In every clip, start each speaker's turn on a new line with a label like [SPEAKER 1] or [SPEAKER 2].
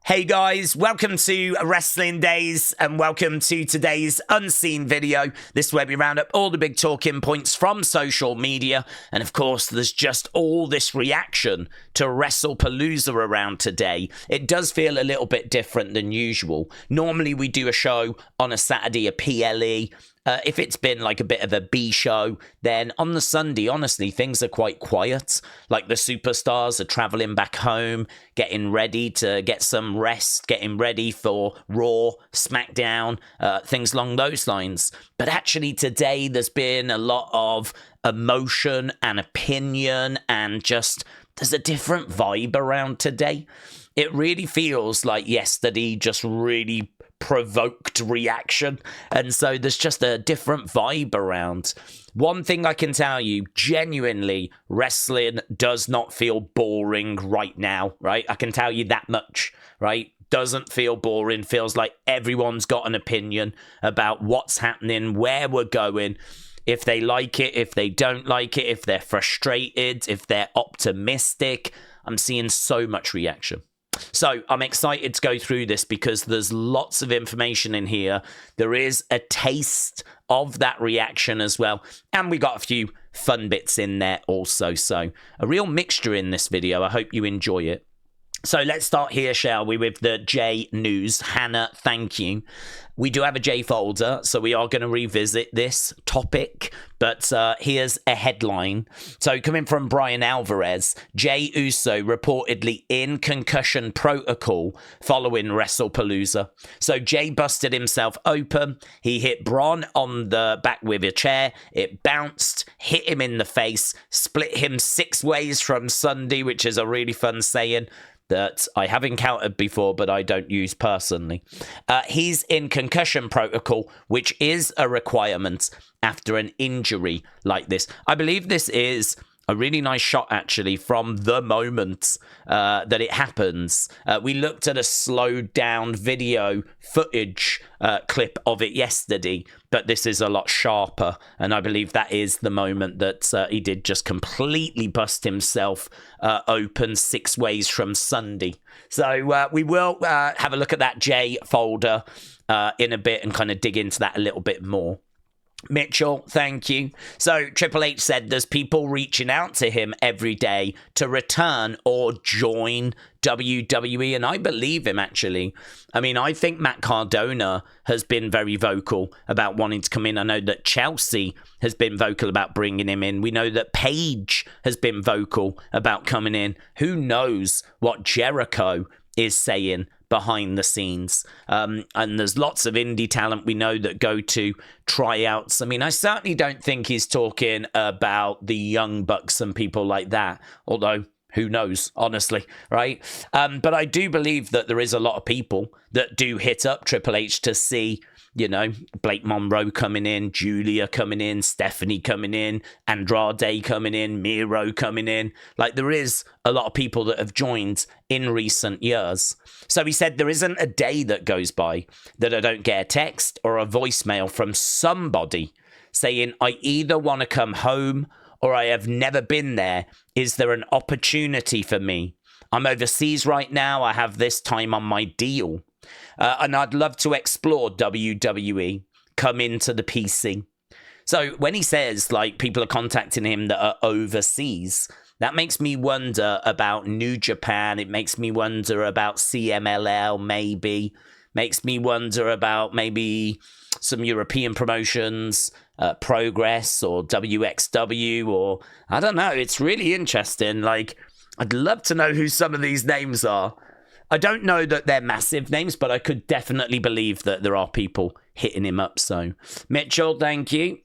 [SPEAKER 1] Hey guys, welcome to Wrestling Days and welcome to today's unseen video. This is where we round up all the big talking points from social media. And of course, there's just all this reaction to Wrestlepalooza around today. It does feel a little bit different than usual. Normally we do a show on a Saturday, a PLE. If it's been like a bit of a B show, then on the Sunday, honestly, things are quite quiet. Like the superstars are traveling back home, getting ready to get some rest, getting ready for Raw, SmackDown, things along those lines. But actually today, there's been a lot of emotion and opinion and just there's a different vibe around today. It really feels like yesterday just really provoked reaction, and so there's just a different vibe around. One thing I can tell you, genuinely, wrestling does not feel boring right now, right? I can tell you that much, right? Doesn't feel boring, feels like everyone's got an opinion about what's happening, where we're going, if they like it, if they don't like it, if they're frustrated, if they're optimistic. I'm seeing so much reaction. So I'm excited to go through this because there's lots of information in here. There is a taste of that reaction as well. And we got a few fun bits in there also. So a real mixture in this video. I hope you enjoy it. So let's start here, shall we, with the Jey news. Hannah, thank you. We do have a Jey folder, so we are going to revisit this topic. But here's a headline. So coming from Brian Alvarez, Jey Uso reportedly in concussion protocol following Wrestlepalooza. So Jey busted himself open. He hit Bron on the back with a chair. It bounced, hit him in the face, split him 6 ways from Sunday, which is a really fun saying that I have encountered before, but I don't use personally. He's in concussion protocol, which is a requirement after an injury like this. I believe this is a really nice shot, actually, from the moment that it happens. We looked at a slowed down video footage clip of it yesterday, but this is a lot sharper. And I believe that is the moment that he did just completely bust himself open 6 ways from Sunday. So we will have a look at that Jey folder in a bit and kind of dig into that a little bit more. Mitchell, thank you. So Triple H said there's people reaching out to him every day to return or join WWE, and I believe him, actually. I mean, I think Matt Cardona has been very vocal about wanting to come in. I know that Chelsea has been vocal about bringing him in. We know that Paige has been vocal about coming in. Who knows what Jericho is saying behind the scenes. And there's lots of indie talent we know that go to tryouts. I mean, I certainly don't think he's talking about the Young Bucks and people like that, although who knows, honestly, right? But I do believe that there is a lot of people that do hit up Triple H to see, you know, Blake Monroe coming in, Julia coming in, Stephanie coming in, Andrade coming in, Miro coming in. Like, there is a lot of people that have joined in recent years. So he said there isn't a day that goes by that I don't get a text or a voicemail from somebody saying, I either want to come home or I have never been there. Is there an opportunity for me? I'm overseas right now. I have this time on my deal. And I'd love to explore WWE, come into the PC. So when he says, like, people are contacting him that are overseas, that makes me wonder about New Japan. It makes me wonder about CMLL, maybe. Makes me wonder about maybe some European promotions, Progress or WXW, or I don't know. It's really interesting. Like, I'd love to know who some of these names are. I don't know that they're massive names, but I could definitely believe that there are people hitting him up. So, Mitchell, thank you.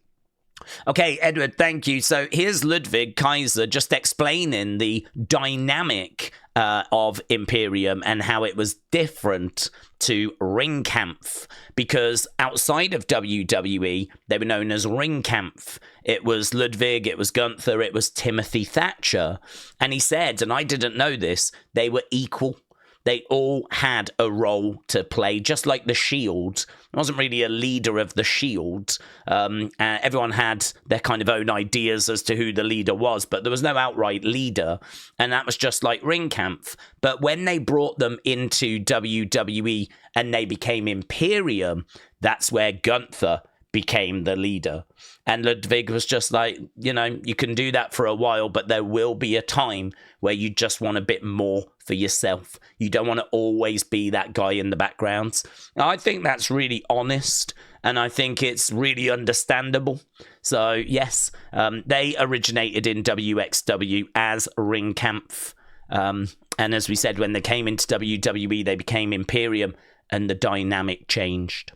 [SPEAKER 1] Okay, Edward, thank you. So here's Ludwig Kaiser just explaining the dynamic of Imperium and how it was different to Ringkampf, because outside of WWE, they were known as Ringkampf. It was Ludwig, it was Gunther, it was Timothy Thatcher. And he said, and I didn't know this, they were equal. They all had a role to play, just like the Shield. I wasn't really a leader of the Shield. Everyone had their kind of own ideas as to who the leader was, but there was no outright leader, and that was just like Ringkampf. But when they brought them into WWE and they became Imperium, that's where Gunther became the leader. And Ludwig was just like, you can do that for a while, but there will be a time where you just want a bit more for yourself. You don't want to always be that guy in the background. Now, I think that's really honest, and I think it's really understandable. So, yes, they originated in WXW as Ringkampf. And as we said, when they came into WWE, they became Imperium, and the dynamic changed.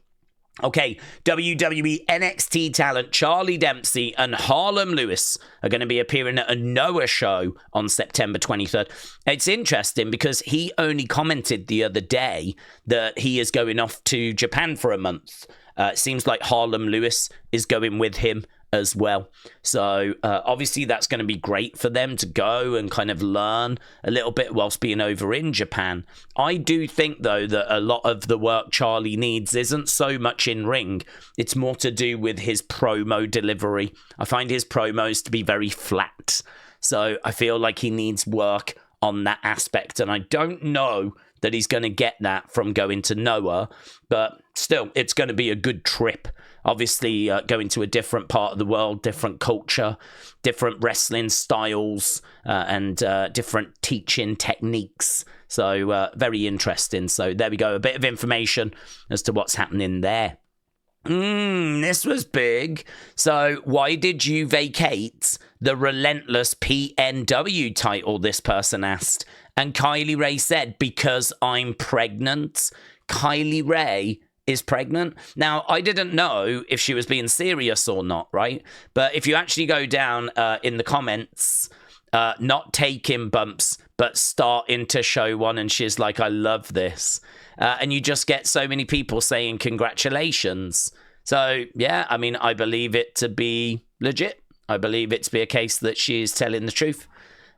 [SPEAKER 1] Okay, WWE NXT talent Charlie Dempsey and Harlem Lewis are going to be appearing at a Noah show on September 23rd. It's interesting because he only commented the other day that he is going off to Japan for a month. It seems like Harlem Lewis is going with him as well. So obviously that's going to be great for them to go and kind of learn a little bit whilst being over in Japan. I do think, though, that a lot of the work Charlie needs isn't so much in ring. It's more to do with his promo delivery. I find his promos to be very flat. So I feel like he needs work on that aspect. And I don't know that he's going to get that from going to Noah, but still, it's going to be a good trip. Obviously, going to a different part of the world, different culture, different wrestling styles, and different teaching techniques. So, very interesting. So, there we go. A bit of information as to what's happening there. This was big. So, why did you vacate the Relentless PNW title? This person asked. And Kylie Rae said, because I'm pregnant. Kylie Rae is pregnant. Now, I didn't know if she was being serious or not, right? But if you actually go down in the comments, not taking bumps, but starting to show one, and she's like, I love this. And you just get so many people saying congratulations. So, yeah, I mean, I believe it to be legit. I believe it to be a case that she is telling the truth,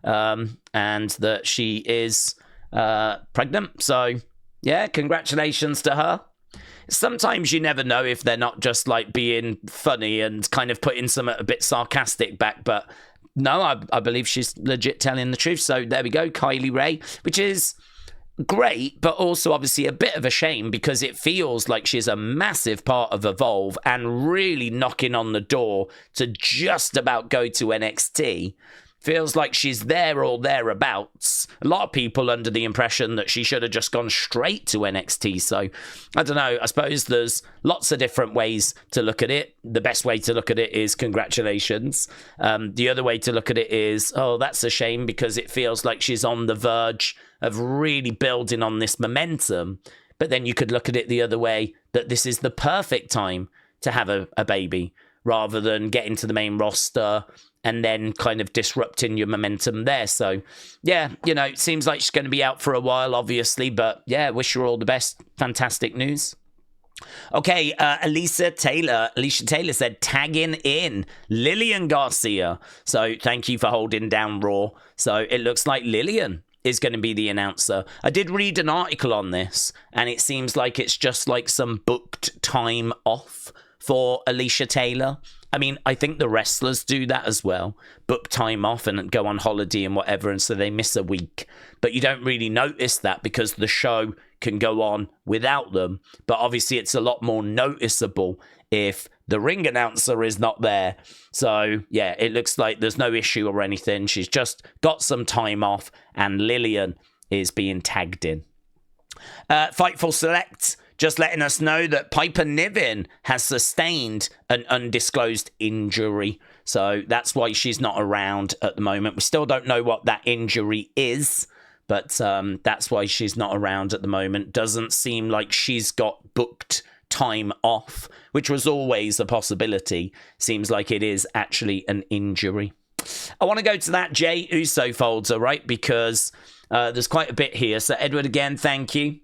[SPEAKER 1] and that she is pregnant. So, yeah, congratulations to her. Sometimes you never know if they're not just like being funny and kind of putting some a bit sarcastic back, but no, I believe she's legit telling the truth. So there we go, Kylie Rae, which is great, but also obviously a bit of a shame because it feels like she's a massive part of Evolve and really knocking on the door to just about go to NXT. Feels like she's there or thereabouts. A lot of people under the impression that she should have just gone straight to NXT. So, I don't know. I suppose there's lots of different ways to look at it. The best way to look at it is congratulations. The other way to look at it is, oh, that's a shame because it feels like she's on the verge of really building on this momentum. But then you could look at it the other way, that this is the perfect time to have a baby rather than getting to the main roster and then kind of disrupting your momentum there. So, yeah, it seems like she's going to be out for a while, obviously. But, yeah, wish her all the best. Fantastic news. Okay, Alicia Taylor said, tagging in Lilian Garcia. So, thank you for holding down Raw. So, it looks like Lilian is going to be the announcer. I did read an article on this, and it seems like it's just like some booked time off for Alicia Taylor. I mean, I think the wrestlers do that as well. Book time off and go on holiday and whatever, and so they miss a week. But you don't really notice that because the show can go on without them. But obviously, it's a lot more noticeable if the ring announcer is not there. So, yeah, it looks like there's no issue or anything. She's just got some time off, and Lilian is being tagged in. Fightful Select just letting us know that Piper Niven has sustained an undisclosed injury. So that's why she's not around at the moment. We still don't know what that injury is, but that's why she's not around at the moment. Doesn't seem like she's got booked time off, which was always a possibility. Seems like it is actually an injury. I want to go to that Jey Uso folder, right? Because there's quite a bit here. So Edward, again, thank you.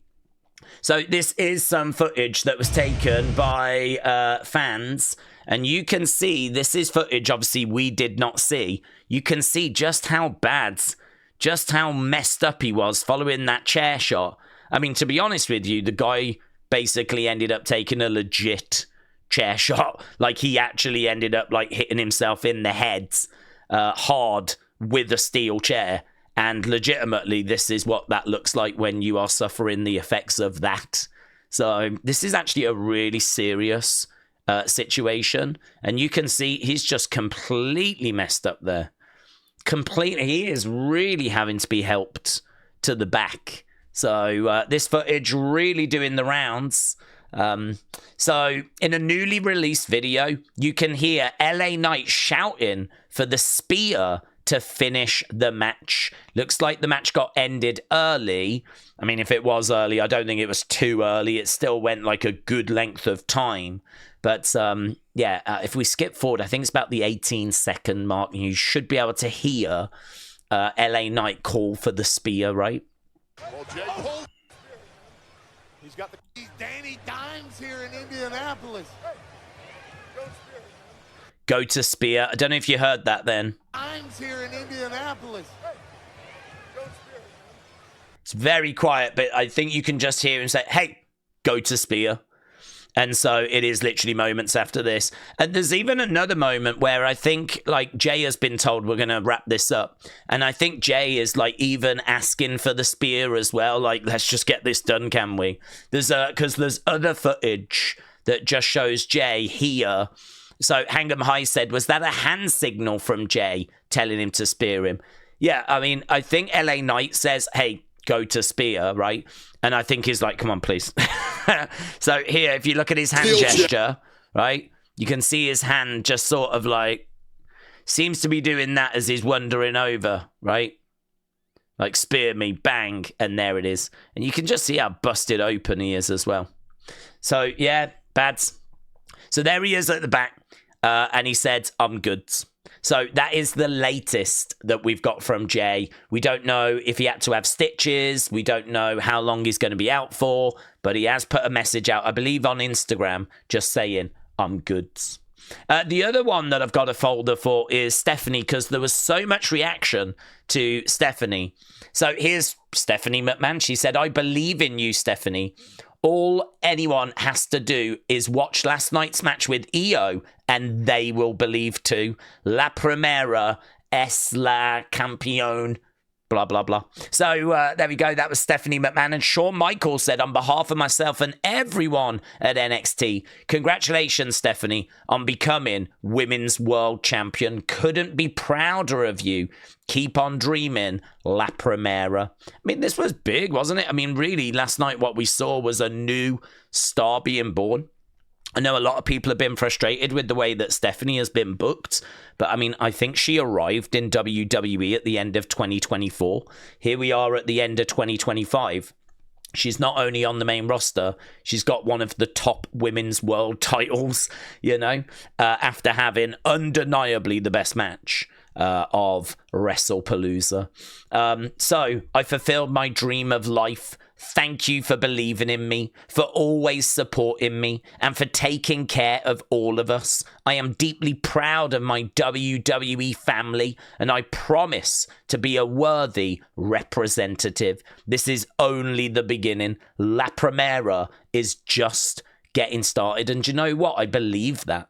[SPEAKER 1] So this is some footage that was taken by fans, and you can see this is footage obviously we did not see. You can see just how bad just how messed up he was following that chair shot. I mean, to be honest with you, the guy basically ended up taking a legit chair shot. Like, he actually ended up, like, hitting himself in the head hard with a steel chair. And legitimately, this is what that looks like when you are suffering the effects of that. So this is actually a really serious situation. And you can see he's just completely messed up there. Completely. He is really having to be helped to the back. So this footage really doing the rounds. So in a newly released video, you can hear LA Knight shouting for the spear to finish the match. Looks like the match got ended early. I mean, if it was early, I don't think it was too early. It still went like a good length of time. But if we skip forward, I think it's about the 18-second mark. You should be able to hear LA Knight call for the spear, right?
[SPEAKER 2] Well, Jey pulled. He's got the Danny Dimes here in Indianapolis.
[SPEAKER 1] Go to spear. I don't know if you heard that then.
[SPEAKER 2] Dimes here in Indianapolis.
[SPEAKER 1] It's very quiet, but I think you can just hear him say, hey, go to spear. And so it is literally moments after this. And there's even another moment where I think, like, Jey has been told we're going to wrap this up. And I think Jey is, like, even asking for the spear as well. Like, let's just get this done, can we? Because there's other footage that just shows Jey here. So Hang'em High said, was that a hand signal from Jey telling him to spear him? Yeah, I mean, I think LA Knight says, hey, go to spear, right? And I think he's like, come on, please. So here, if you look at his hand gesture, right, you can see his hand just sort of like, seems to be doing that as he's wandering over, right? Like, spear me, bang, and there it is. And you can just see how busted open he is as well. So, yeah, Bads. So there he is at the back, and he said, I'm good. So that is the latest that we've got from Jey. We don't know if he had to have stitches. We don't know how long he's going to be out for, but he has put a message out, I believe on Instagram, just saying, I'm good. The other one that I've got a folder for is Stephanie, because there was so much reaction to Stephanie. So here's Stephanie McMahon. She said, I believe in you, Stephanie. All anyone has to do is watch last night's match with Io, and they will believe too. La primera es la campeón. Blah, blah, blah. So there we go. That was Stephanie McMahon. And Shawn Michaels said, on behalf of myself and everyone at NXT, congratulations, Stephanie, on becoming Women's World Champion. Couldn't be prouder of you. Keep on dreaming, La Primera. I mean, this was big, wasn't it? I mean, really, last night what we saw was a new star being born. I know a lot of people have been frustrated with the way that Stephanie has been booked, but I mean, I think she arrived in WWE at the end of 2024. Here we are at the end of 2025. She's not only on the main roster, she's got one of the top women's world titles, you know, after having undeniably the best match of Wrestlepalooza. So I fulfilled my dream of life. Thank you for believing in me, for always supporting me, and for taking care of all of us. I am deeply proud of my WWE family, and I promise to be a worthy representative. This is only the beginning. La Primera is just getting started. And do you know what? I believe that.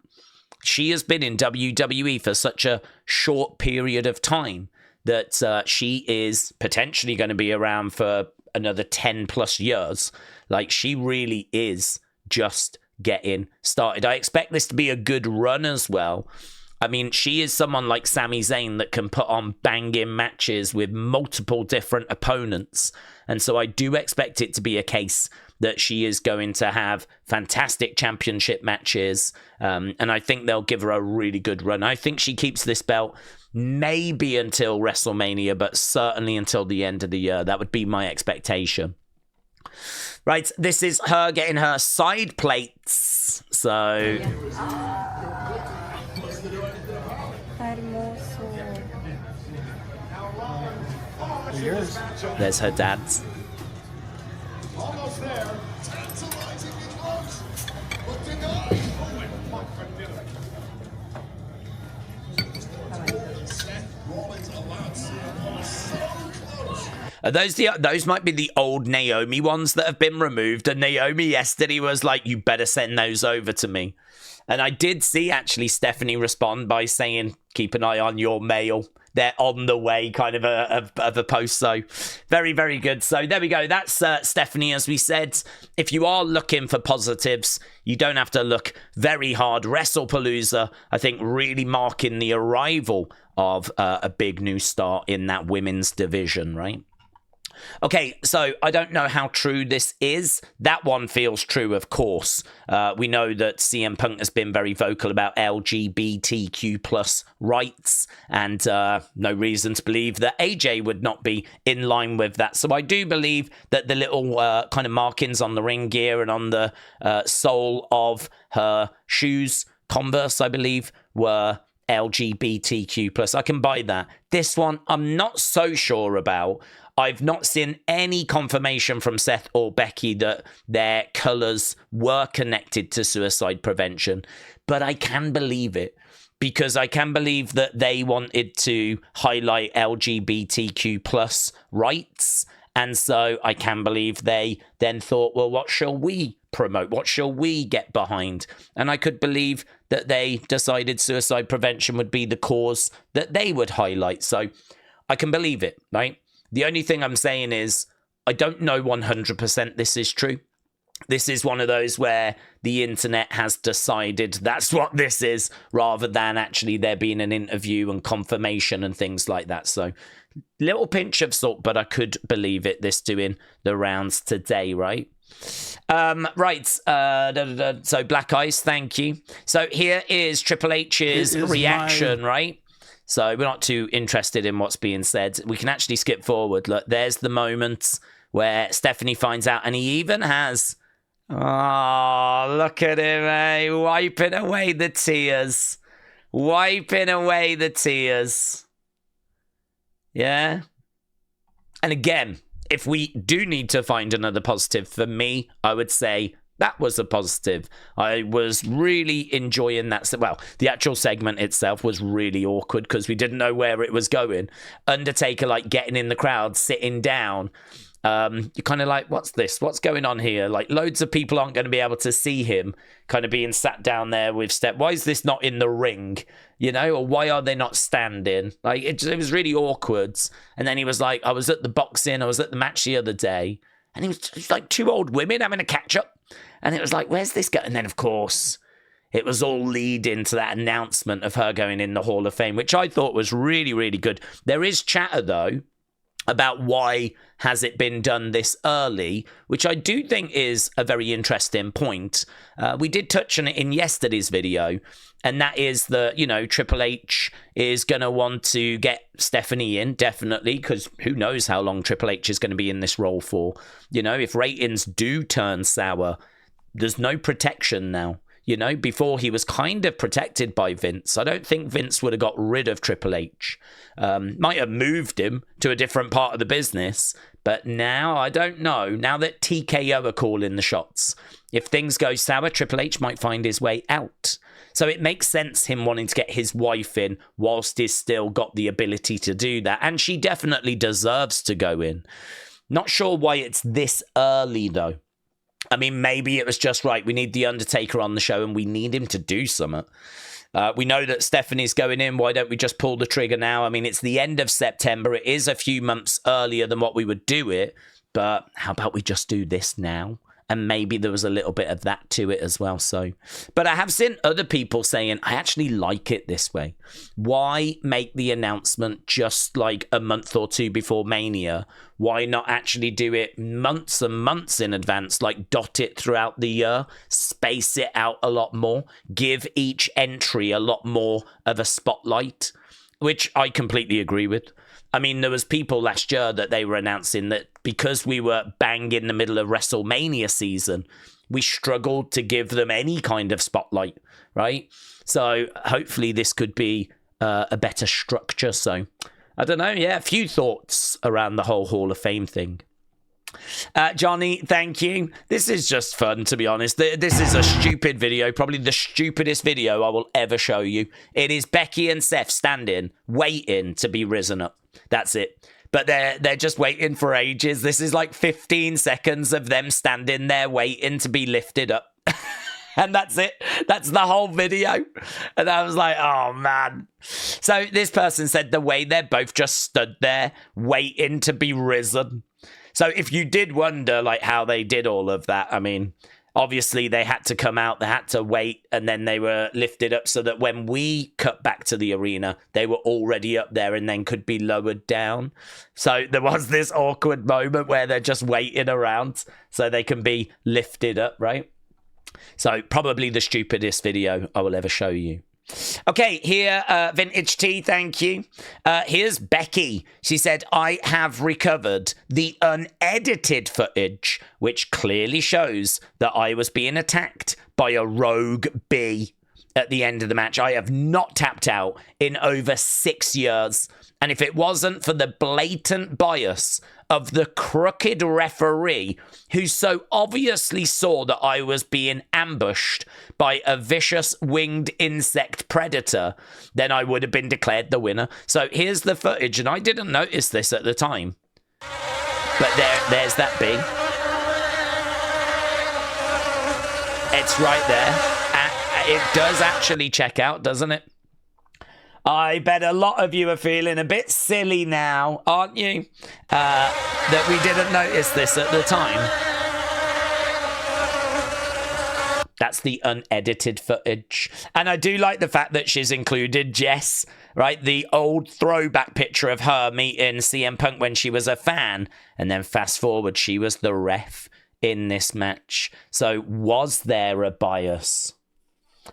[SPEAKER 1] She has been in WWE for such a short period of time that she is potentially going to be around for another 10 plus years. Like, she really is just getting started. I expect this to be a good run as well. I mean, she is someone like Sami Zayn that can put on banging matches with multiple different opponents. And so I do expect it to be a case that she is going to have fantastic championship matches. And I think they'll give her a really good run. I think she keeps this belt maybe until WrestleMania, but certainly until the end of the year. That would be my expectation. Right, this is her getting her side plates. So... there's her dad's.
[SPEAKER 2] Almost there. Seth Rollins allowed Cena
[SPEAKER 1] Are those might be the old Naomi ones that have been removed. And Naomi yesterday was like, you better send those over to me. And I did see actually Stephanie respond by saying, keep an eye on your mail. They're on the way, kind of a post. So very, very good. So there we go. That's Stephanie, as we said. If you are looking for positives, you don't have to look very hard. Wrestlepalooza, I think, really marking the arrival of a big new star in that women's division, right? Okay, so I don't know how true this is. That one feels true, of course. We know that CM Punk has been very vocal about LGBTQ plus rights, and no reason to believe that AJ would not be in line with that. So I do believe that the little kind of markings on the ring gear and on the sole of her shoes, Converse, I believe, were LGBTQ plus. I can buy that. This one, I'm not so sure about. I've not seen any confirmation from Seth or Becky that their colours were connected to suicide prevention, but I can believe it because I can believe that they wanted to highlight LGBTQ plus rights, and so I can believe they then thought, well, what shall we promote? What shall we get behind? And I could believe that they decided suicide prevention would be the cause that they would highlight. So I can believe it, right? The only thing I'm saying is I don't know 100% this is true. This is one of those where the internet has decided that's what this is, rather than actually there being an interview and confirmation and things like that. So little pinch of salt, but I could believe it, this doing the rounds today, right? So Black Ice, thank you. So here is Triple H's reaction, right? So we're not too interested in what's being said. We can actually skip forward. Look, there's the moment where Stephanie finds out, and he even has... Oh, look at him, eh? Wiping away the tears. Wiping away the tears. Yeah? And again, if we do need to find another positive, for me, I would say... that was a positive. I was really enjoying that. Well, the actual segment itself was really awkward because we didn't know where it was going. Undertaker, like, getting in the crowd, sitting down. You're kind of like, what's this? What's going on here? Like, loads of people aren't going to be able to see him kind of being sat down there with Steph. Why is this not in the ring? You know, or why are they not standing? Like, it was really awkward. And then he was like, I was at the match the other day. And it was like two old women having a catch up. And it was like, where's this guy? And then, of course, it was all leading to that announcement of her going in the Hall of Fame, which I thought was really, really good. There is chatter, though, about why has it been done this early, which I do think is a very interesting point. We did touch on it in yesterday's video, and that is that, you know, Triple H is going to want to get Stephanie in, definitely, because who knows how long Triple H is going to be in this role for. You know, if ratings do turn sour, there's no protection now. You know, before he was kind of protected by Vince. I don't think Vince would have got rid of Triple H. Might have moved him to a different part of the business. But now, I don't know. Now that TKO are calling the shots, if things go sour, Triple H might find his way out. So it makes sense him wanting to get his wife in whilst he's still got the ability to do that. And she definitely deserves to go in. Not sure why it's this early, though. I mean, maybe it was just right. We need The Undertaker on the show and we need him to do something. We know that Stephanie's going in. Why don't we just pull the trigger now? I mean, it's the end of September. It is a few months earlier than what we would do it. But how about we just do this now? And maybe there was a little bit of that to it as well. So, but I have seen other people saying, I actually like it this way. Why make the announcement just like a month or two before Mania? Why not actually do it months and months in advance? Like dot it throughout the year, space it out a lot more, give each entry a lot more of a spotlight, which I completely agree with. I mean, there was people last year that they were announcing that because we were bang in the middle of WrestleMania season, we struggled to give them any kind of spotlight, right? So hopefully this could be a better structure. So I don't know. Yeah, a few thoughts around the whole Hall of Fame thing. Johnny, thank you. This is just fun, to be honest. This is a stupid video, probably the stupidest video I will ever show you. It is Becky and Seth standing, waiting to be risen up. That's it. but they're just waiting for ages. This is like 15 seconds of them standing there waiting to be lifted up. And that's it. That's the whole video. And I was like, oh, man. So this person said the way they're both just stood there waiting to be risen. So if you did wonder, like, how they did all of that, I mean, obviously they had to come out, they had to wait, and then they were lifted up so that when we cut back to the arena, they were already up there and then could be lowered down. So there was this awkward moment where they're just waiting around so they can be lifted up, right? So probably the stupidest video I will ever show you. Okay, here, Vintage T, thank you. Here's Becky. She said, I have recovered the unedited footage, which clearly shows that I was being attacked by a rogue bee at the end of the match. I have not tapped out in over 6 years. And if it wasn't for the blatant bias of the crooked referee who so obviously saw that I was being ambushed by a vicious winged insect predator, then I would have been declared the winner. So here's the footage, and I didn't notice this at the time. But there's that bee. It's right there. It does actually check out, doesn't it? I bet a lot of you are feeling a bit silly now, aren't you? That we didn't notice this at the time. That's the unedited footage. And I do like the fact that she's included Jess, right? The old throwback picture of her meeting CM Punk when she was a fan. And then fast forward, she was the ref in this match. So was there a bias?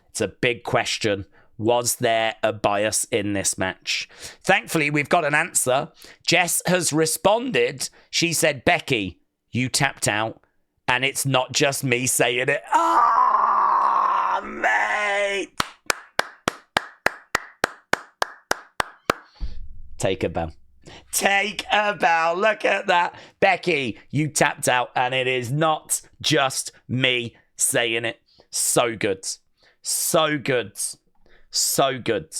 [SPEAKER 1] It's a big question. Was there a bias in this match? Thankfully, we've got an answer. Jess has responded. She said, Becky, you tapped out, and it's not just me saying it. Ah, mate! Take a bow. Take a bow. Look at that. Becky, you tapped out, and it is not just me saying it. So good. So good. So good.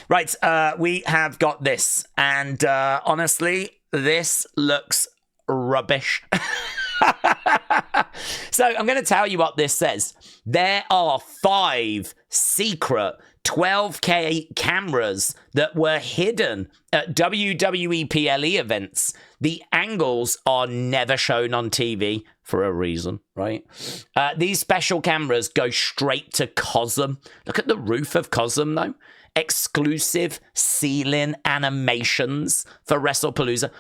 [SPEAKER 1] Right, we have got this. And honestly, this looks rubbish. So I'm going to tell you what this says. There are 5 secret 12K cameras that were hidden at WWE PLE events. The angles are never shown on TV for a reason, right? These special cameras go straight to COSM. Look at the roof of COSM, though. Exclusive ceiling animations for Wrestlepalooza.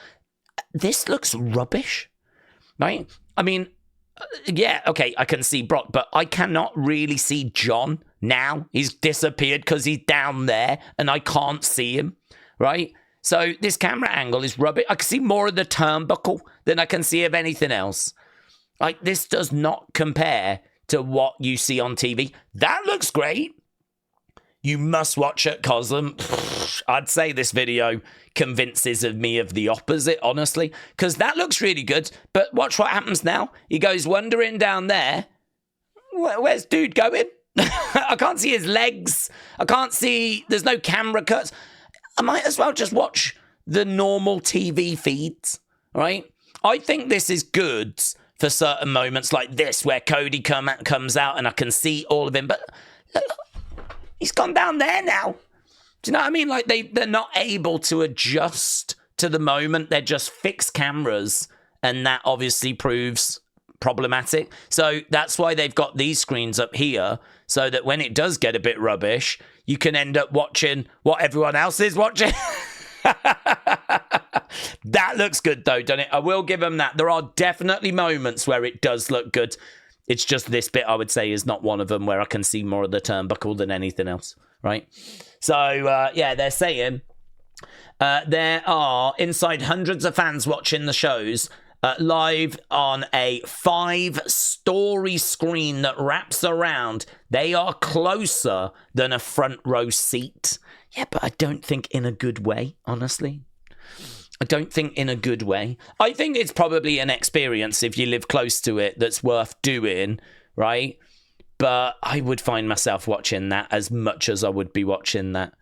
[SPEAKER 1] This looks rubbish, right? I mean, yeah, okay, I can see Brock, but I cannot really see John now. He's disappeared because he's down there and I can't see him, right? So this camera angle is rubbish. I can see more of the turnbuckle than I can see of anything else. Like, this does not compare to what you see on TV. That looks great. You must watch at COSM. I'd say this video convinces me of the opposite, honestly, because that looks really good. But watch what happens now. He goes wandering down there. Where's dude going? I can't see his legs. I can't see. There's no camera cuts. I might as well just watch the normal TV feeds, right? I think this is good for certain moments like this where Cody comes out and I can see all of him. But look, he's gone down there now. Do you know what I mean? Like they're not able to adjust to the moment. They're just fixed cameras. And that obviously proves problematic. So that's why they've got these screens up here so that when it does get a bit rubbish, you can end up watching what everyone else is watching. That looks good though, doesn't it? I will give them that. There are definitely moments where it does look good. It's just this bit, I would say, is not one of them where I can see more of the turnbuckle than anything else, right? So, yeah, they're saying there are inside hundreds of fans watching the shows live on a 5-story screen that wraps around. They are closer than a front row seat. Yeah, but I don't think in a good way, honestly. I don't think in a good way. I think it's probably an experience if you live close to it that's worth doing, right? But I would find myself watching that as much as I would be watching that.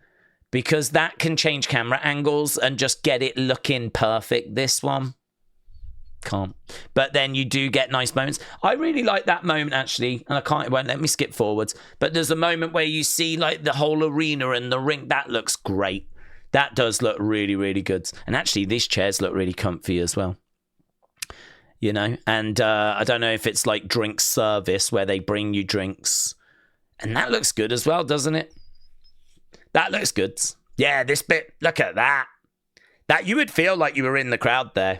[SPEAKER 1] because that can change camera angles and just get it looking perfect. This one can't. But then you do get nice moments. I really like that moment, actually, and it won't let me skip forwards. But there's a moment where you see like the whole arena and the ring. That looks great. That does look really, really good. And actually, these chairs look really comfy as well. You know, and I don't know if it's like drink service where they bring you drinks. And that looks good as well, doesn't it? That looks good. Yeah, this bit, look at that. That you would feel like you were in the crowd there.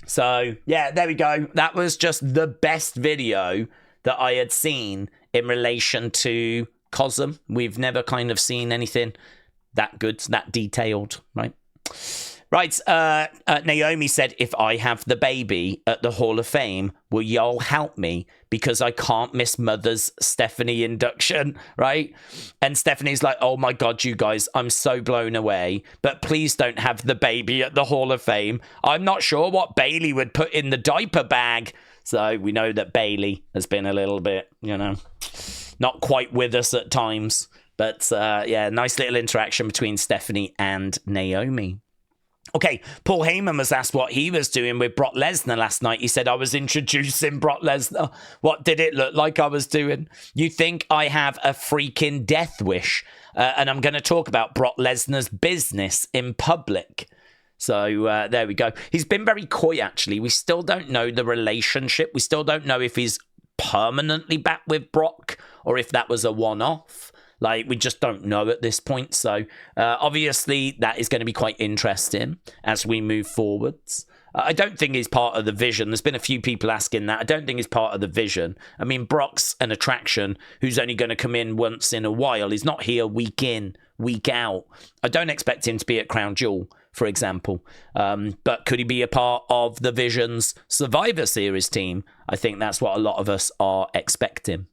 [SPEAKER 1] So, yeah, there we go. That was just the best video that I had seen in relation to COSM. We've never kind of seen anything that good, that detailed, right? Right, Naomi said, if I have the baby at the Hall of Fame, will y'all help me? Because I can't miss Mother's Stephanie induction, right? And Stephanie's like, oh my God, you guys, I'm so blown away. But please don't have the baby at the Hall of Fame. I'm not sure what Bailey would put in the diaper bag. So we know that Bailey has been a little bit, you know, not quite with us at times. But yeah, nice little interaction between Stephanie and Naomi. Okay, Paul Heyman was asked what he was doing with Brock Lesnar last night. He said, I was introducing Brock Lesnar. What did it look like I was doing? You think I have a freaking death wish? And I'm going to talk about Brock Lesnar's business in public. So there we go. He's been very coy, actually. We still don't know the relationship. We still don't know if he's permanently back with Brock or if that was a one-off. Like, we just don't know at this point. So, obviously, that is going to be quite interesting as we move forwards. I don't think he's part of the vision. There's been a few people asking that. I don't think he's part of the vision. I mean, Brock's an attraction who's only going to come in once in a while. He's not here week in, week out. I don't expect him to be at Crown Jewel, for example. But could he be a part of the Vision's Survivor Series team? I think that's what a lot of us are expecting.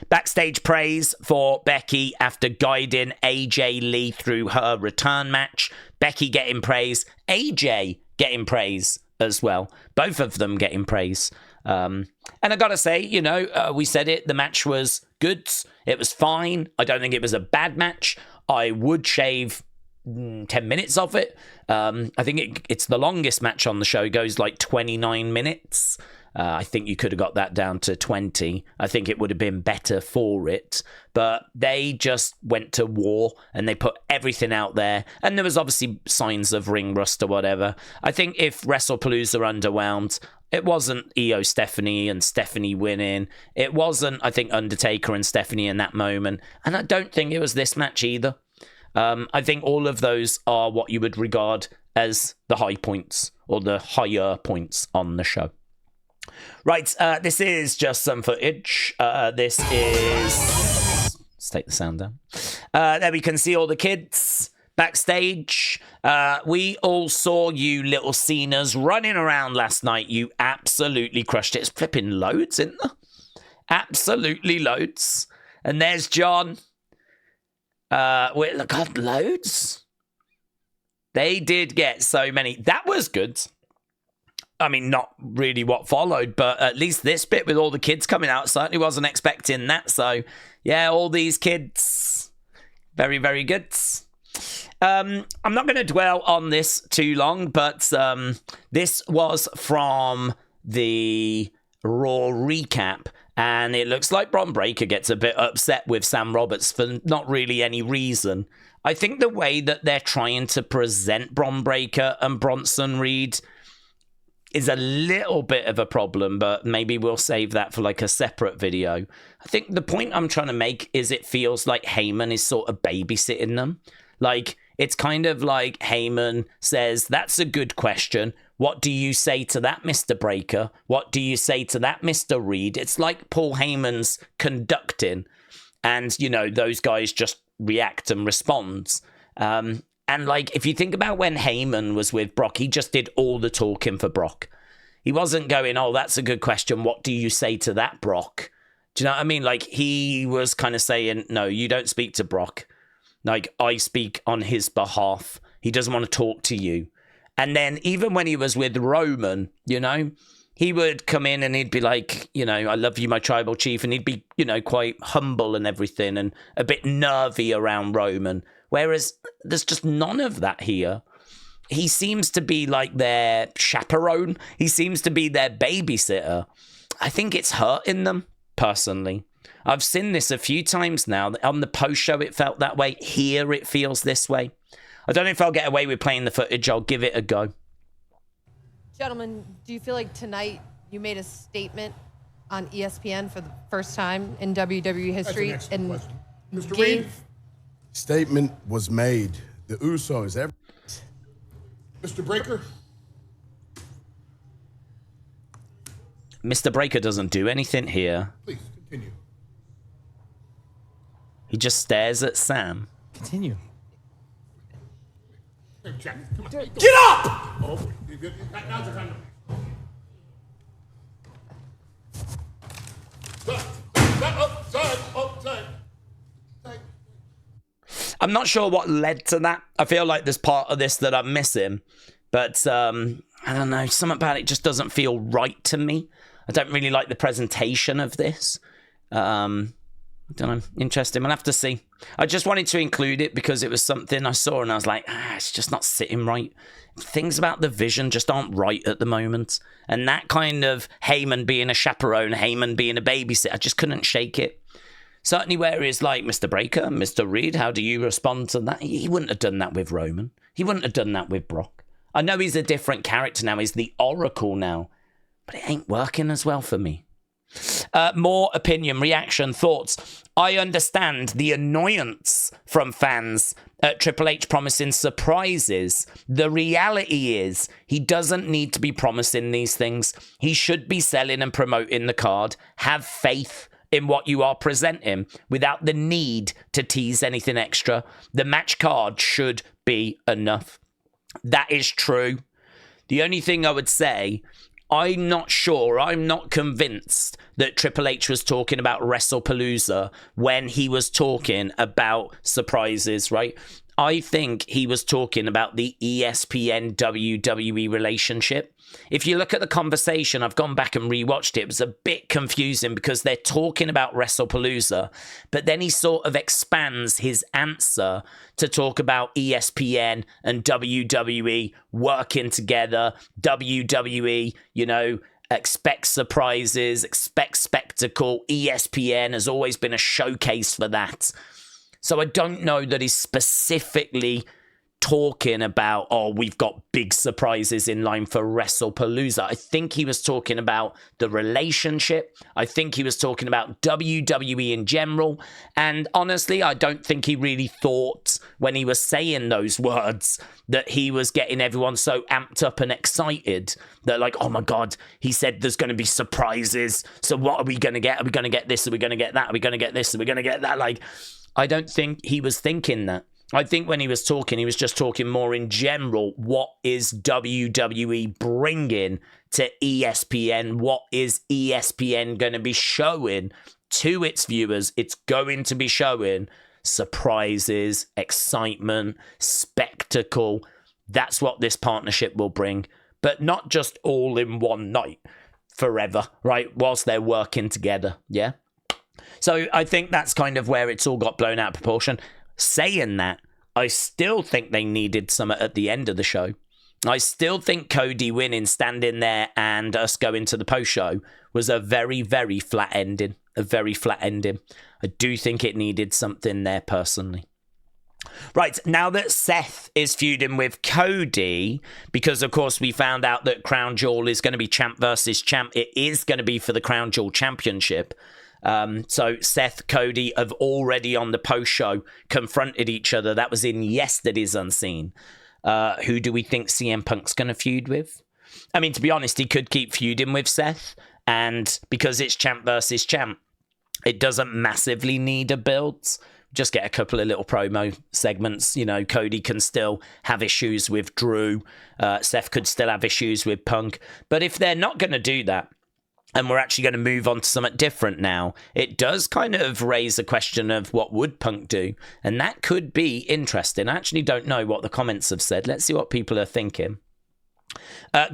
[SPEAKER 1] Backstage praise for Becky after guiding AJ Lee through her return match. Becky getting praise, AJ getting praise as well. Both of them getting praise. And I gotta say, you know, we said it, the match was good. It was fine. I don't think it was a bad match. I would shave 10 minutes of it. I think it's the longest match on the show. It goes like 29 minutes. I think you could have got that down to 20. I think it would have been better for it. But they just went to war and they put everything out there. And there was obviously signs of ring rust or whatever. I think if Wrestlepalooza underwhelmed, it wasn't Io Stephanie and Stephanie winning. It wasn't, I think, Undertaker and Stephanie in that moment. And I don't think it was this match either. I think all of those are what you would regard as the high points or the higher points on the show. Right, this is just some footage. This is... Let's take the sound down. There we can see all the kids backstage. We all saw you little Cenas running around last night. You absolutely crushed it. It's flipping loads, isn't there? Absolutely loads. And there's John. Look, God, loads. They did get so many. That was good. I mean, not really what followed, but at least this bit with all the kids coming out, certainly wasn't expecting that. So, yeah, all these kids, very, very good. I'm not going to dwell on this too long, but this was from the Raw recap, and it looks like Bron Breakker gets a bit upset with Sam Roberts for not really any reason. I think the way that they're trying to present Bron Breakker and Bronson Reed is a little bit of a problem, but maybe we'll save that for like a separate video. I think the point I'm trying to make is it feels like Heyman is sort of babysitting them. Like, it's kind of like Heyman says, that's a good question. What do you say to that, Mr. Breakker? What do you say to that, Mr. Reed? It's like Paul Heyman's conducting, and, you know, those guys just react and respond. And, like, if you think about when Heyman was with Brock, he just did all the talking for Brock. He wasn't going, oh, that's a good question. What do you say to that, Brock? Do you know what I mean? Like, he was kind of saying, no, you don't speak to Brock. Like, I speak on his behalf. He doesn't want to talk to you. And then even when he was with Roman, you know, he would come in and he'd be like, you know, I love you, my tribal chief. And he'd be, you know, quite humble and everything and a bit nervy around Roman. Whereas there's just none of that here. He seems to be like their chaperone. He seems to be their babysitter. I think it's hurting them, personally. I've seen this a few times now. On the post-show, it felt that way. Here, it feels this way. I don't know if I'll get away with playing the footage. I'll give it a go.
[SPEAKER 3] Gentlemen, do you feel like tonight you made a statement on ESPN for the first time in WWE history?
[SPEAKER 4] That's an excellent
[SPEAKER 3] and
[SPEAKER 4] question. Mr. Reed? Statement was made. The Usos, Mr. Breakker?
[SPEAKER 1] Mr. Breakker doesn't do anything here.
[SPEAKER 4] Please, continue.
[SPEAKER 1] He just stares at Sam.
[SPEAKER 5] Continue.
[SPEAKER 4] Hey, Jack, come on.
[SPEAKER 5] Get up!
[SPEAKER 4] Oh, now's the time.
[SPEAKER 1] I'm not sure what led to that. I feel like there's part of this that I'm missing. But, I don't know. Something about it just doesn't feel right to me. I don't really like the presentation of this. I don't know. Interesting. We'll have to see. I just wanted to include it because it was something I saw and I was like, it's just not sitting right. Things about the vision just aren't right at the moment. And that kind of Heyman being a chaperone, Heyman being a babysitter, I just couldn't shake it. Certainly where he's like, Mr. Breakker, Mr. Reed, how do you respond to that? He wouldn't have done that with Roman. He wouldn't have done that with Brock. I know he's a different character now. He's the Oracle now. But it ain't working as well for me. More opinion, reaction, thoughts. I understand the annoyance from fans at Triple H promising surprises. The reality is he doesn't need to be promising these things. He should be selling and promoting the card. Have faith in what you are presenting without the need to tease anything extra. The match card should be enough. That is true. The only thing I would say, I'm not sure, I'm not convinced that Triple H was talking about Wrestlepalooza when he was talking about surprises, right? I think he was talking about the ESPN WWE relationship. If you look at the conversation, I've gone back and rewatched it. It was a bit confusing because they're talking about Wrestlepalooza, but then he sort of expands his answer to talk about ESPN and WWE working together. WWE, expect surprises, expect spectacle. ESPN has always been a showcase for that. So I don't know that he's specifically talking about, we've got big surprises in line for Wrestlepalooza. I think he was talking about the relationship. I think he was talking about WWE in general. And honestly, I don't think he really thought when he was saying those words that he was getting everyone so amped up and excited that like, oh my God, he said there's going to be surprises. So what are we going to get? Are we going to get this? Are we going to get that? Are we going to get this? Are we going to get that? Like, I don't think he was thinking that. I think when he was talking, he was just talking more in general. What is WWE bringing to ESPN? What is ESPN going to be showing to its viewers? It's going to be showing surprises, excitement, spectacle. That's what this partnership will bring. But not just all in one night, forever, right? Whilst they're working together, yeah? So I think that's kind of where it's all got blown out of proportion. Saying that, I still think they needed some at the end of the show. I still think Cody winning, standing there, and us going to the post-show was a very, very flat ending. A very flat ending. I do think it needed something there, personally. Right, now that Seth is feuding with Cody, because, of course, we found out that Crown Jewel is going to be champ versus champ. It is going to be for the Crown Jewel Championship. So Seth, Cody have already on the post-show confronted each other. That was in yesterday's Unseen. Who do we think CM Punk's going to feud with? I mean, to be honest, he could keep feuding with Seth. And because it's champ versus champ, it doesn't massively need a build. Just get a couple of little promo segments. Cody can still have issues with Drew. Seth could still have issues with Punk. But if they're not going to do that, and we're actually going to move on to something different now, it does kind of raise a question of what would Punk do? And that could be interesting. I actually don't know what the comments have said. Let's see what people are thinking.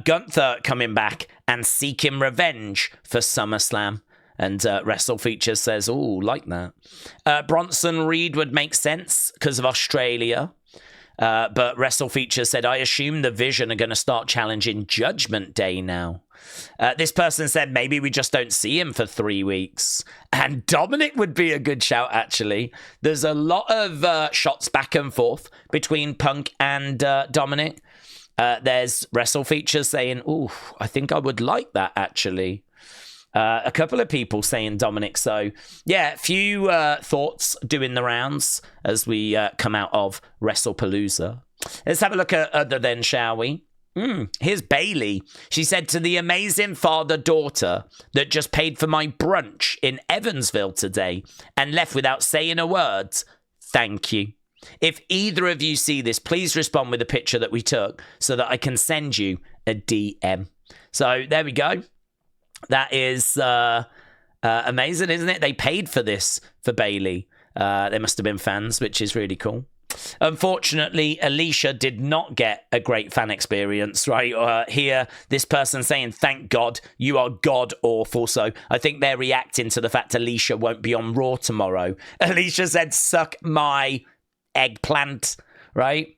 [SPEAKER 1] Gunther coming back and seeking revenge for SummerSlam. And Wrestle Features says, oh, like that. Bronson Reed would make sense because of Australia. But Wrestle Features said, I assume the Vision are going to start challenging Judgment Day now. This person said, maybe we just don't see him for 3 weeks. And Dominic would be a good shout, actually. There's a lot of shots back and forth between Punk and Dominic. There's Wrestle Features saying, ooh, I think I would like that, actually. A couple of people saying Dominic. So, yeah, a few thoughts doing the rounds as we come out of Wrestlepalooza. Let's have a look at other then, shall we? Here's Bailey. She said, to the amazing father-daughter that just paid for my brunch in Evansville today and left without saying a word, thank you. If either of you see this, please respond with a picture that we took so that I can send you a DM. So, there we go. That is amazing, isn't it? They paid for this for Bailey. They must have been fans, which is really cool. Unfortunately, Alicia did not get a great fan experience, right? Here, this person saying, thank God, you are god-awful. So I think they're reacting to the fact Alicia won't be on Raw tomorrow. Alicia said, suck my eggplant, right?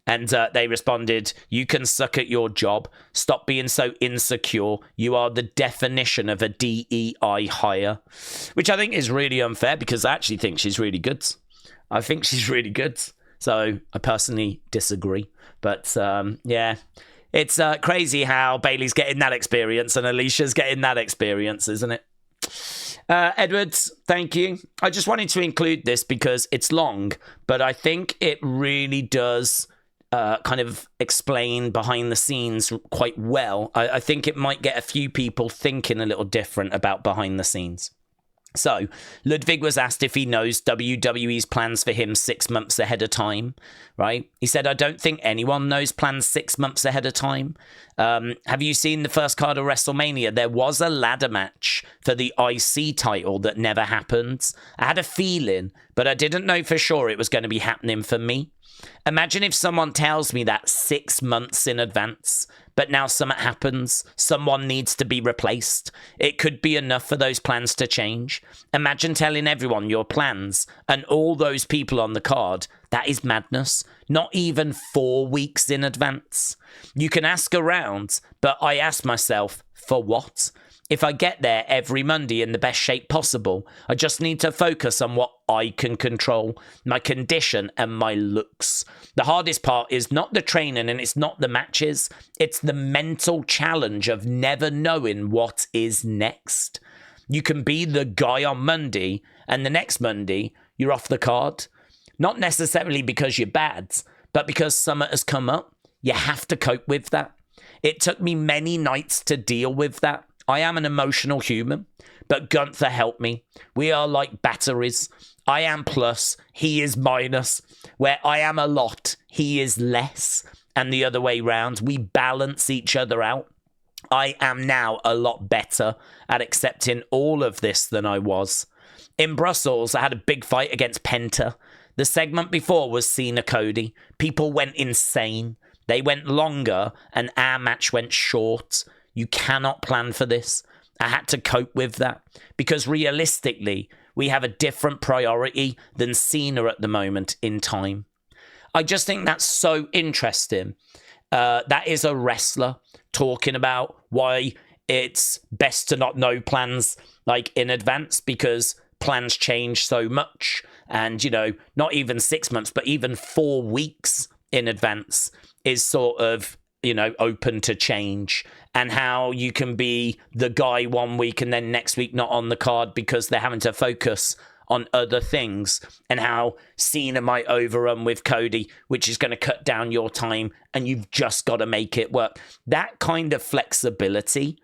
[SPEAKER 1] And they responded, you can suck at your job. Stop being so insecure. You are the definition of a DEI hire. Which I think is really unfair because I actually think she's really good. I think she's really good. So I personally disagree. But yeah, it's crazy how Bailey's getting that experience and Alicia's getting that experience, isn't it? Edwards, thank you. I just wanted to include this because it's long, but I think it really does kind of explain behind the scenes quite well. I think it might get a few people thinking a little different about behind the scenes. So, Ludwig was asked if he knows WWE's plans for him 6 months ahead of time, right? He said, I don't think anyone knows plans 6 months ahead of time. Have you seen the first card of WrestleMania? There was a ladder match for the IC title that never happened. I had a feeling, but I didn't know for sure it was going to be happening for me. Imagine if someone tells me that 6 months in advance, but now something happens, someone needs to be replaced. It could be enough for those plans to change. Imagine telling everyone your plans and all those people on the card. That is madness. Not even 4 weeks in advance. You can ask around, but I ask myself, for what? If I get there every Monday in the best shape possible, I just need to focus on what I can control, my condition and my looks. The hardest part is not the training and it's not the matches. It's the mental challenge of never knowing what is next. You can be the guy on Monday and the next Monday you're off the card. Not necessarily because you're bad, but because something has come up. You have to cope with that. It took me many nights to deal with that. I am an emotional human, but Gunther helped me. We are like batteries. I am plus, he is minus. Where I am a lot, he is less. And the other way round, we balance each other out. I am now a lot better at accepting all of this than I was. In Brussels, I had a big fight against Penta. The segment before was Cena Cody. People went insane. They went longer and our match went short. You cannot plan for this. I had to cope with that because realistically, we have a different priority than Cena at the moment in time. I just think that's so interesting. That is a wrestler talking about why it's best to not know plans like in advance because plans change so much. And, you know, not even 6 months, but even 4 weeks in advance is sort of, you know, open to change, and how you can be the guy 1 week and then next week not on the card because they're having to focus on other things, and how Cena might overrun with Cody, which is going to cut down your time and you've just got to make it work. That kind of flexibility,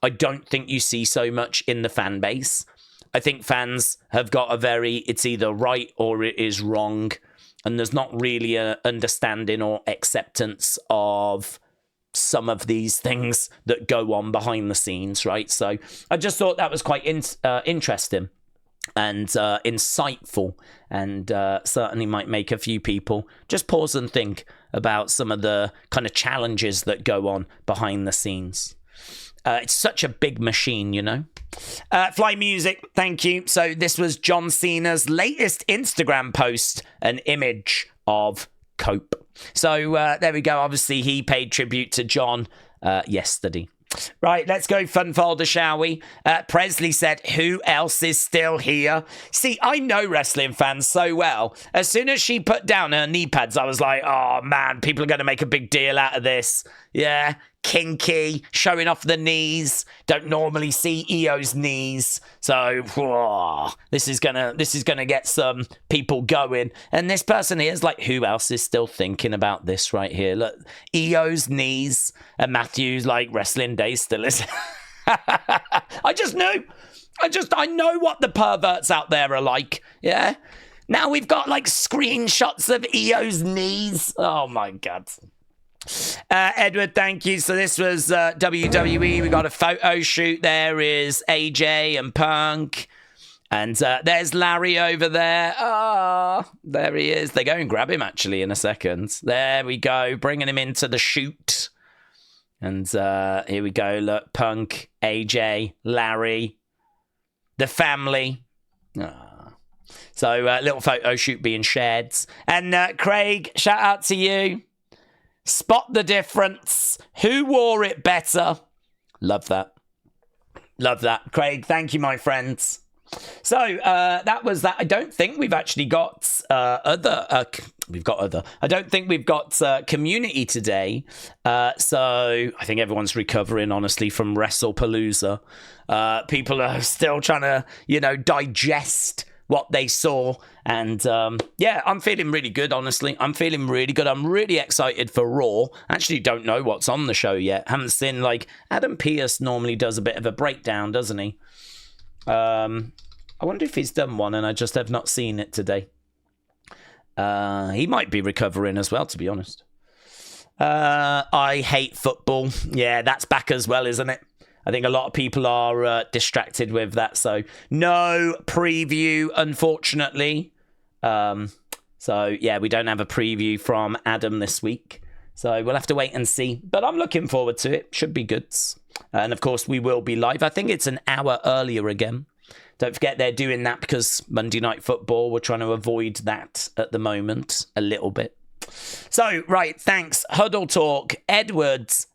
[SPEAKER 1] I don't think you see so much in the fan base. I think fans have got a very, it's either right or it is wrong. And there's not really an understanding or acceptance of some of these things that go on behind the scenes, right? So I just thought that was quite interesting and insightful, and certainly might make a few people just pause and think about some of the kind of challenges that go on behind the scenes. It's such a big machine, you know. Fly Music, thank you. So this was John Cena's latest Instagram post, an image of Cope. So there we go. Obviously, he paid tribute to John yesterday. Right, let's go fun folder, shall we? Presley said, who else is still here? See, I know wrestling fans so well. As soon as she put down her knee pads, I was like, oh man, people are going to make a big deal out of this. Yeah, kinky, showing off the knees. Don't normally see Io's knees. So, this is gonna get some people going. And this person here is like, who else is still thinking about this right here? Look, Io's knees, and Matthew's like, wrestling days still is. I just knew. I know what the perverts out there are like. Yeah. Now we've got like screenshots of Io's knees. Oh my God. Edward, thank you. So this was WWE. We got a photo shoot. There is AJ and Punk. And there's Larry over there. Ah, there he is. They go and grab him, actually, in a second. There we go. Bringing him into the shoot. And here we go. Look, Punk, AJ, Larry, the family. Ah. So little photo shoot being shared. And Craig, shout out to you. Spot the difference. Who wore it better? Love that. Love that. Craig, thank you, my friends. So that was that. I don't think we've actually got we've got other. I don't think we've got community today. So I think everyone's recovering, honestly, from Wrestlepalooza. People are still trying to, digest what they saw. And yeah, I'm feeling really good, honestly. I'm feeling really good. I'm really excited for Raw. Actually don't know what's on the show yet. Haven't seen, Adam Pearce normally does a bit of a breakdown, doesn't he? I wonder if he's done one and I just have not seen it today. He might be recovering as well, to be honest. I hate football. Yeah, that's back as well, isn't it? I think a lot of people are distracted with that. So no preview, unfortunately. So yeah, we don't have a preview from Adam this week. So we'll have to wait and see. But I'm looking forward to it. Should be good. And of course, we will be live. I think it's an hour earlier again. Don't forget they're doing that because Monday Night Football, we're trying to avoid that at the moment a little bit. So, right, thanks. Huddle Talk, Edwards,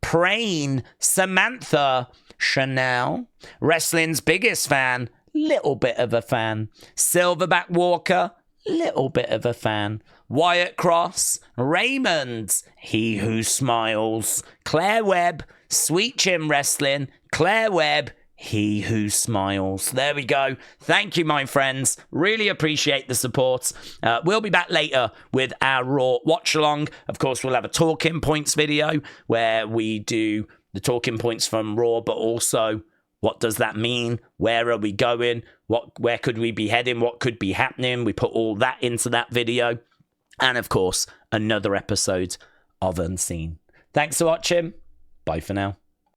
[SPEAKER 1] Prain, Samantha, Chanel, Wrestling's biggest fan, little bit of a fan, Silverback Walker, little bit of a fan, Wyatt Cross, Raymond, He Who Smiles, Claire Webb, Sweet Chin Wrestling, Claire Webb, He Who Smiles. There we go. Thank you, my friends. Really appreciate the support. We'll be back later with our Raw watch-along. Of course, we'll have a Talking Points video where we do the Talking Points from Raw, but also what does that mean? Where are we going? Where could we be heading? What could be happening? We put all that into that video. And, of course, another episode of Unseen. Thanks for watching. Bye for now.